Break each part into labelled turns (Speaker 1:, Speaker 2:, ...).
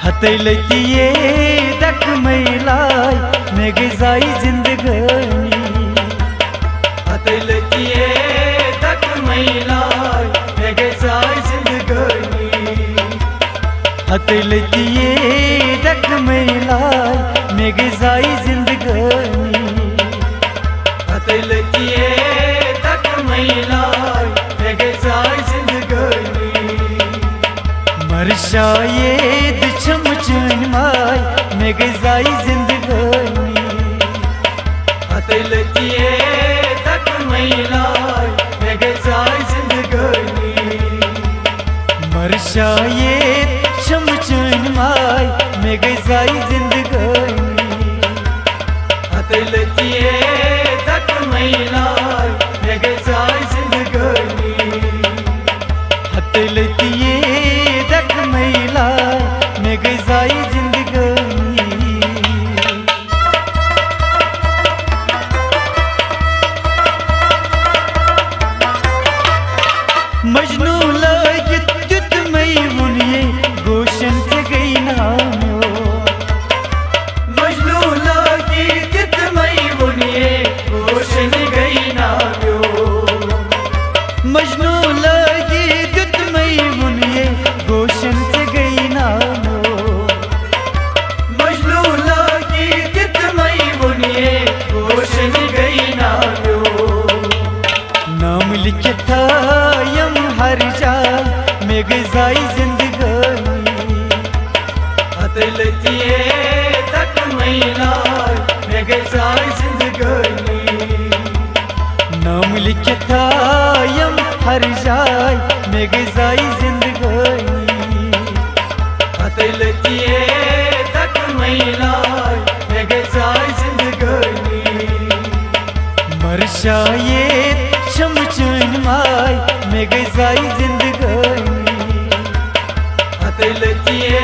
Speaker 1: हतलतिये दक मैलाई में गजाई जिंदगानी।
Speaker 2: हतलतिये दक मैलाई में गजाई जिंदगानी।
Speaker 1: हतलतिये दक मैलाई में गजाई जिंदगानी।
Speaker 2: हतलतिये दक मैलाई में गजाई जिंदगानी।
Speaker 1: मरशायेद चमचन माय में गजाई जिंदगानी।
Speaker 2: हतलतिये दक मैलाई में गजाई जिंदगानी।
Speaker 1: मरशायेद चमचन माय में गजाई जिंदगानी।
Speaker 2: हतलतिये दक मैलाई में गजाई जिंदगानी।
Speaker 1: हतलतिये दक मैलाई में गजाई जिंदगानी। मजनू लागित तुत मई मुनिये गोशन से गई नाम्यो।
Speaker 2: मजनू लागी तित मई मुनिये गोशन गई नाम्यो।
Speaker 1: मजनू लागी तुत मई मुनिये गोशन से गई नाम्यो।
Speaker 2: मजनू लागी तित मई मुनिये गोशन गई नाम्यो।
Speaker 1: नाम लिखे था यम हर जाल में गजाई जिंदगानी।
Speaker 2: हतलतिये दक मैलाई में गजाई जिंदगानी।
Speaker 1: नाम लिखे था यम हर जाल में गजाई जिंदगानी।
Speaker 2: हतलतिये दक मैलाई में गजाई जिंदगानी।
Speaker 1: मरशायेद चमचन माय में गजाई जिंदगानी।
Speaker 2: हतलतिये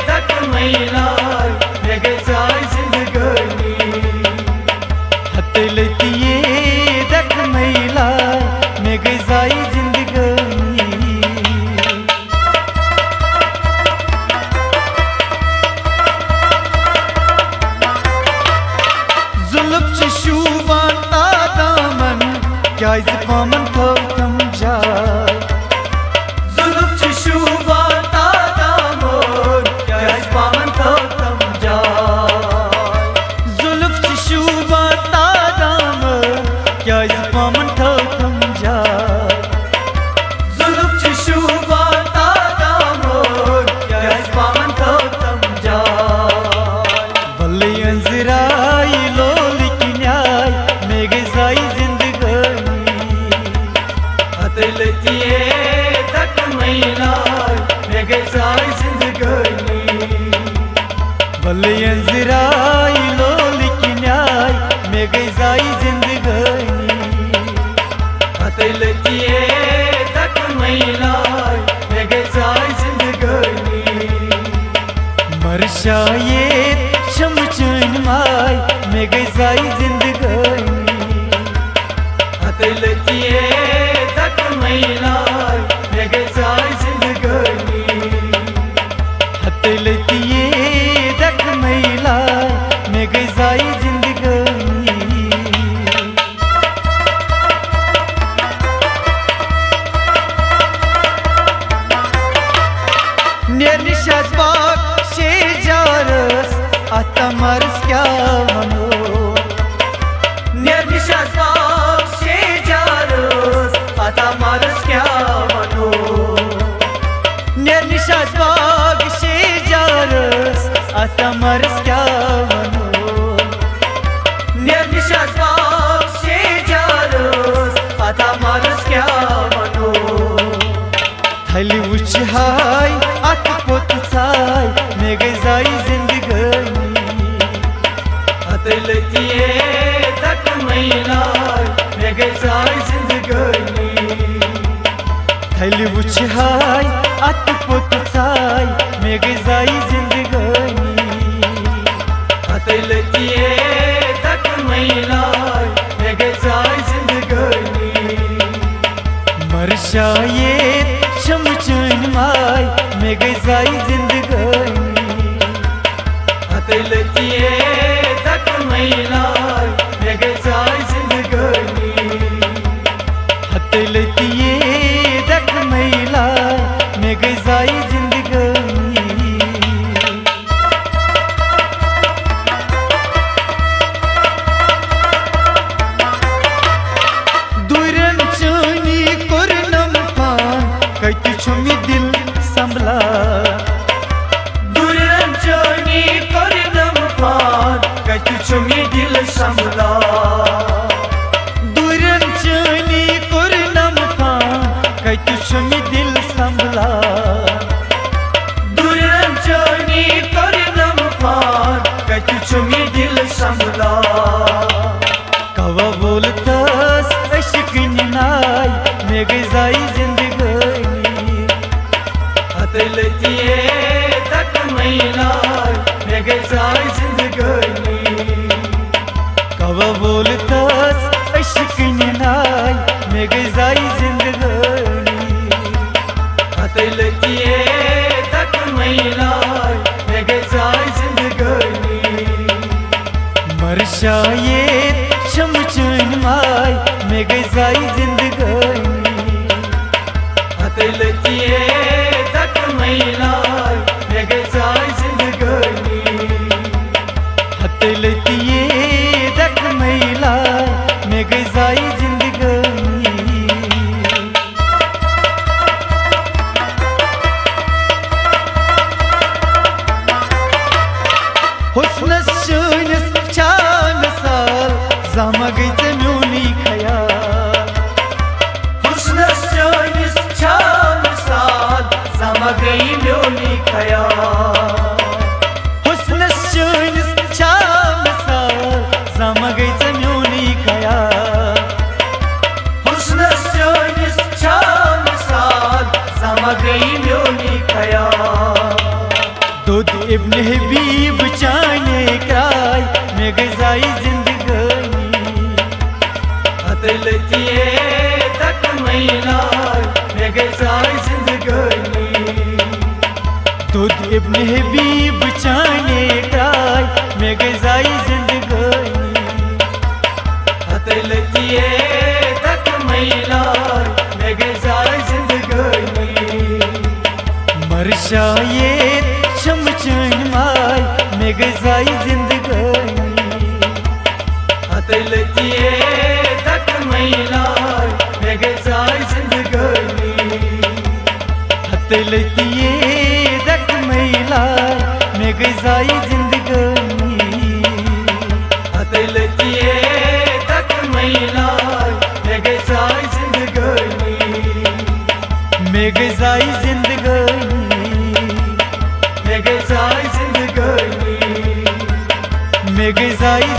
Speaker 2: दक मैलाई में गजाई जिंदगानी।
Speaker 1: हतलतिये दक मैलाई में गजाई जिंदगानी। जुल्फ चशूबान दामन क्या इस पामन थो थम जाय।
Speaker 2: जुल्फ चशूबा दामन क्या इस पामन थो थम जाय।
Speaker 1: जुल्फ चशूबान दामन क्या इस पामन थो थम जाय।
Speaker 2: जुल्फ चशूबा दामन क्या इस पामन थो थम जाय।
Speaker 1: भले अंजराई लोल की न्याय में गजाई जिंदगानी।
Speaker 2: हतलतिये दक मैलाई में गजाई जिंदगानी।
Speaker 1: भले अंजराई लोल की न्याय में गजाई जिंदगानी।
Speaker 2: हतलतिये दक मैलाई में गजाई जिंदगानी।
Speaker 1: मरशायेद चमचन माय में गजाई जिंदगानी।
Speaker 2: हतलतिये दक मैलाई में गजाई जिंदगानी।
Speaker 1: हतलतिये दक मैलाई में गजाई जिंदगानी। निर्निशात बाग से जारस आता मर्स क्या मनो।
Speaker 2: निर्निशात बाग से जारस आता मर्स क्या मनो।
Speaker 1: निर्निशात बाग से जारस आता मर्स क्या मनो।
Speaker 2: निर्निशात बाग से जारस आता मर्स क्या मनो।
Speaker 1: थली उछहाय अत पोत साय में गजाई जिंदगानी।
Speaker 2: हतलतिये दक मैलाई में गजाई जिंदगानी।
Speaker 1: थली उछहाय अत पोत साय में गजाई जिंदगानी।
Speaker 2: हतलतिये दक मैलाई में गजाई जिंदगानी।
Speaker 1: मरशायेद चमचन माय में गजाई जिंदगानी।
Speaker 2: छुमी दिल संभला
Speaker 1: दुरन चनी कुरनम खान कतु छुमी दिल संभला
Speaker 2: दुरन चनी कुरनम खान कतु छुमी दिल संभला
Speaker 1: कवा बोलतस अशक नाय मे गई जिंदगानी
Speaker 2: हतलतिए तक महिलाय मे गई जिंदगानी
Speaker 1: कवा बोलतस अशक नाय मे गई जिंदगानी
Speaker 2: हतलतिए तक महिलाय मे गई जिंदगानी
Speaker 1: मरशाये शमचन माय मे गई जिंदगानी
Speaker 2: हतलतिए तक महिलाय मे गई जिंदगानी
Speaker 1: हतलतिए तक महिला मे गई जिंदगानी हुस्न शोनस चान साल जामा गई म्यूनी खयाल
Speaker 2: हुस्न शोनिस छान साल समा गई म्योनी खयाल
Speaker 1: हुस्न शोनस चान साल जामा गई म्यूनी खयाल
Speaker 2: हुस्न शोनिस छान साल समा गई म्योनी खयाल
Speaker 1: दूध इब्न हबीब चाने कराय मे गई जिंदगानी
Speaker 2: हतलतिए तक महिलाय मे गई जिंदगानी
Speaker 1: दूध इब्न हबीब चाने कराय मे गई जिंदगानी
Speaker 2: हतलतिए तक महिलाय मे गई जिंदगानी
Speaker 1: मरशाये शमचन माय मे गई जिंदगानी
Speaker 2: हतलतिए तक महिलाय मे गई जिंदगानी
Speaker 1: हतलतिए तक महिला मे गई जिंदगानी
Speaker 2: हतलतिए तक महिलाय मे गई जिंदगानी
Speaker 1: मे गई जिंदगानी
Speaker 2: मे गई जिंदगानी
Speaker 1: मे गई